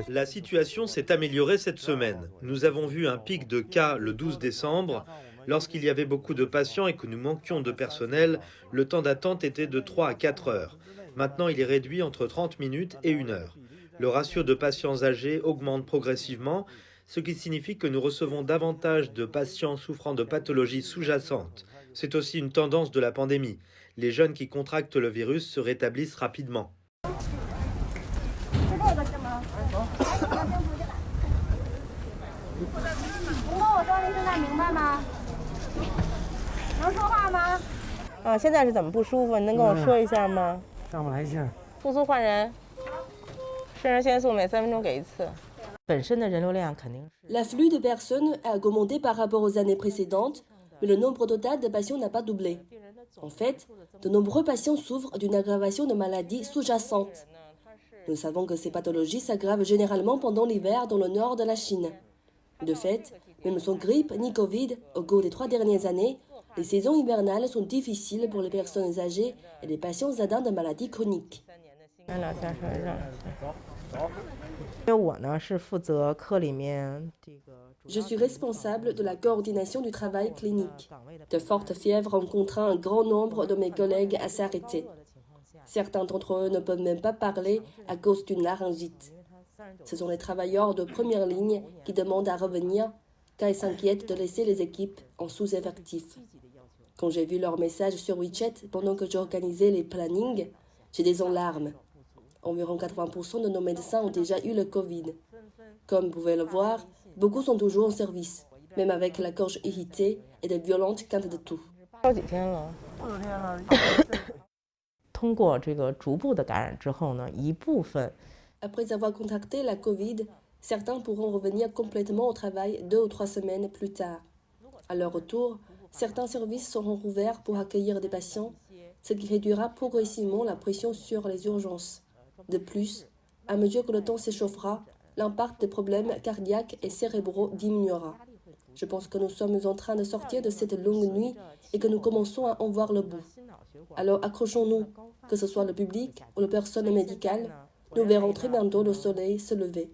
La situation s'est améliorée cette semaine. Nous avons vu un pic de cas le 12 décembre. Lorsqu'il y avait beaucoup de patients et que nous manquions de personnel, le temps d'attente était de 3 à 4 heures. Maintenant, il est réduit entre 30 minutes et 1 heure. Le ratio de patients âgés augmente progressivement, ce qui signifie que nous recevons davantage de patients souffrant de pathologies sous-jacentes. C'est aussi une tendance de la pandémie. Les jeunes qui contractent le virus se rétablissent rapidement. L'afflux de personnes a augmenté par rapport aux années précédentes, mais le nombre total de patients n'a pas doublé. En fait, de nombreux patients souffrent d'une aggravation de maladies sous-jacentes. Nous savons que ces pathologies s'aggravent généralement pendant l'hiver dans le nord de la Chine. De fait, même sans grippe ni Covid, au cours des 3 dernières années, les saisons hivernales sont difficiles pour les personnes âgées et les patients atteints de maladies chroniques. Je suis responsable de la coordination du travail clinique. De fortes fièvres ont contraint un grand nombre de mes collègues à s'arrêter. Certains d'entre eux ne peuvent même pas parler à cause d'une laryngite. Ce sont les travailleurs de première ligne qui demandent à revenir car ils s'inquiètent de laisser les équipes en sous-effectif. Quand j'ai vu leurs messages sur WeChat pendant que j'organisais les plannings, j'étais en larmes. Environ 80% de nos médecins ont déjà eu le Covid. Comme vous pouvez le voir, beaucoup sont toujours en service, même avec la gorge irritée et de violentes quintes de toux. Après avoir contracté la Covid, certains pourront revenir complètement au travail 2 ou 3 semaines plus tard. À leur retour, certains services seront rouverts pour accueillir des patients, ce qui réduira progressivement la pression sur les urgences. De plus, à mesure que le temps s'échauffera, l'impact des problèmes cardiaques et cérébraux diminuera. Je pense que nous sommes en train de sortir de cette longue nuit et que nous commençons à en voir le bout. Alors accrochons-nous, que ce soit le public ou le personnel médical, nous verrons très bientôt le soleil se lever.